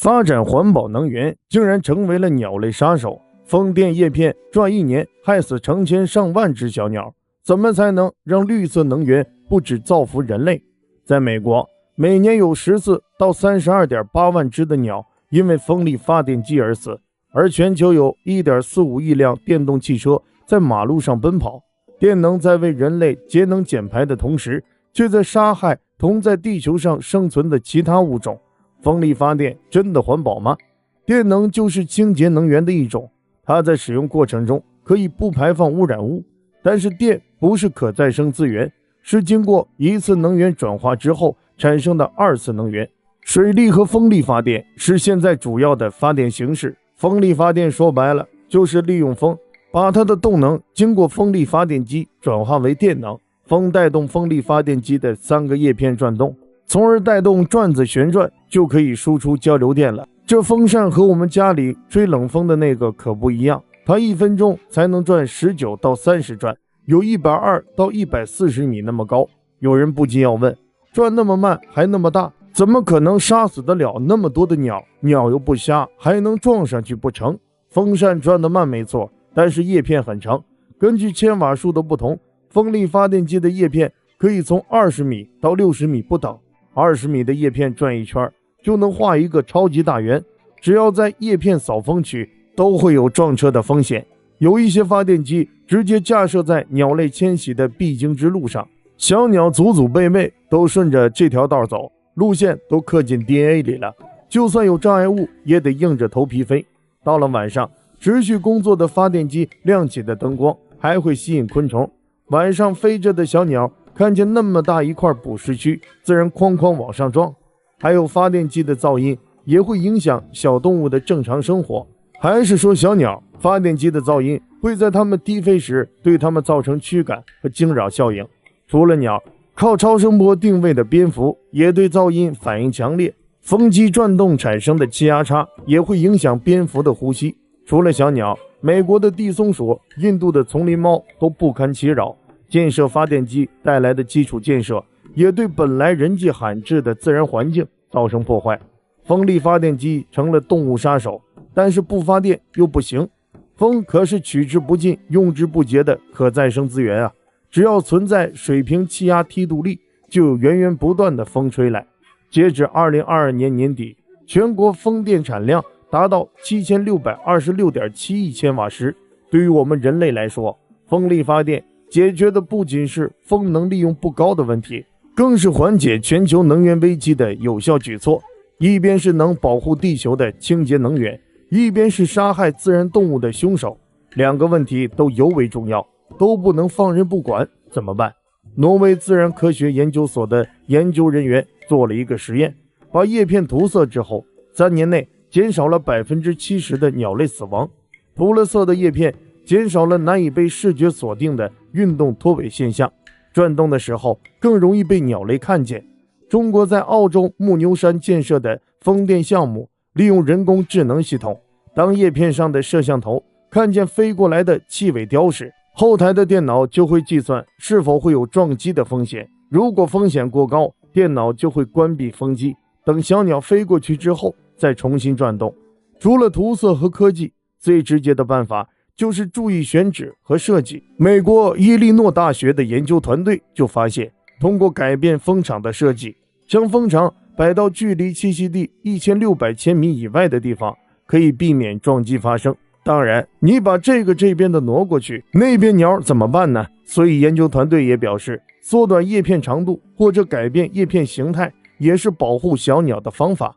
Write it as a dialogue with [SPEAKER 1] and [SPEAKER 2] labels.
[SPEAKER 1] 发展环保能源竟然成为了鸟类杀手。风电叶片转一年害死成千上万只小鸟，怎么才能让绿色能源不只造福人类？在美国，每年有14到32.8万只的鸟因为风力发电机而死，而全球有 1.45 亿辆电动汽车在马路上奔跑。电能在为人类节能减排的同时，却在杀害同在地球上生存的其他物种。风力发电真的环保吗？电能就是清洁能源的一种，它在使用过程中可以不排放污染物，但是电不是可再生资源，是经过一次能源转化之后产生的二次能源。水力和风力发电是现在主要的发电形式。风力发电说白了就是利用风，把它的动能经过风力发电机转化为电能，风带动风力发电机的3个叶片转动，从而带动转子旋转，就可以输出交流电了。这风扇和我们家里吹冷风的那个可不一样，它1分钟才能转19到30转，有120到140米那么高。有人不禁要问，转那么慢还那么大，怎么可能杀死得了那么多的鸟？鸟又不瞎，还能撞上去不成？风扇转得慢没错，但是叶片很长，根据千瓦数的不同，风力发电机的叶片可以从20米到60米不等。20米的叶片转一圈就能画一个超级大圆，只要在叶片扫风区都会有撞车的风险。有一些发电机直接架设在鸟类迁徙的必经之路上，小鸟祖祖辈辈都顺着这条道走，路线都刻进 DNA 里了，就算有障碍物也得硬着头皮飞。到了晚上，持续工作的发电机亮起的灯光还会吸引昆虫，晚上飞着的小鸟看见那么大一块捕食区，自然哐哐往上撞。还有发电机的噪音也会影响小动物的正常生活。还是说小鸟，发电机的噪音会在它们低飞时对它们造成驱赶和惊扰效应。除了鸟，靠超声波定位的蝙蝠也对噪音反应强烈，风机转动产生的气压差也会影响蝙蝠的呼吸。除了小鸟，美国的地松鼠、印度的丛林猫都不堪其扰。建设发电机带来的基础建设也对本来人迹罕至的自然环境造成破坏。风力发电机成了动物杀手，但是不发电又不行。风可是取之不尽、用之不竭的可再生资源啊！只要存在水平气压梯度力，就有源源不断的风吹来。截止2022年年底，全国风电产量达到7626.7亿千瓦时。对于我们人类来说，风力发电解决的不仅是风能利用不高的问题，更是缓解全球能源危机的有效举措。一边是能保护地球的清洁能源，一边是杀害自然动物的凶手，两个问题都尤为重要，都不能放任不管。怎么办？挪威自然科学研究所的研究人员做了一个实验，把叶片涂色之后，3年内减少了 70% 的鸟类死亡。涂了色的叶片减少了难以被视觉锁定的运动脱尾现象，转动的时候更容易被鸟类看见。中国在澳洲牧牛山建设的风电项目，利用人工智能系统，当叶片上的摄像头看见飞过来的气尾雕时，后台的电脑就会计算是否会有撞击的风险。如果风险过高，电脑就会关闭风机，等小鸟飞过去之后再重新转动。除了涂色和科技，最直接的办法就是注意选址和设计。美国伊利诺大学的研究团队就发现，通过改变风场的设计，将风场摆到距离栖息地1600千米以外的地方，可以避免撞击发生。当然，你把这边的挪过去，那边鸟怎么办呢？所以研究团队也表示，缩短叶片长度或者改变叶片形态也是保护小鸟的方法。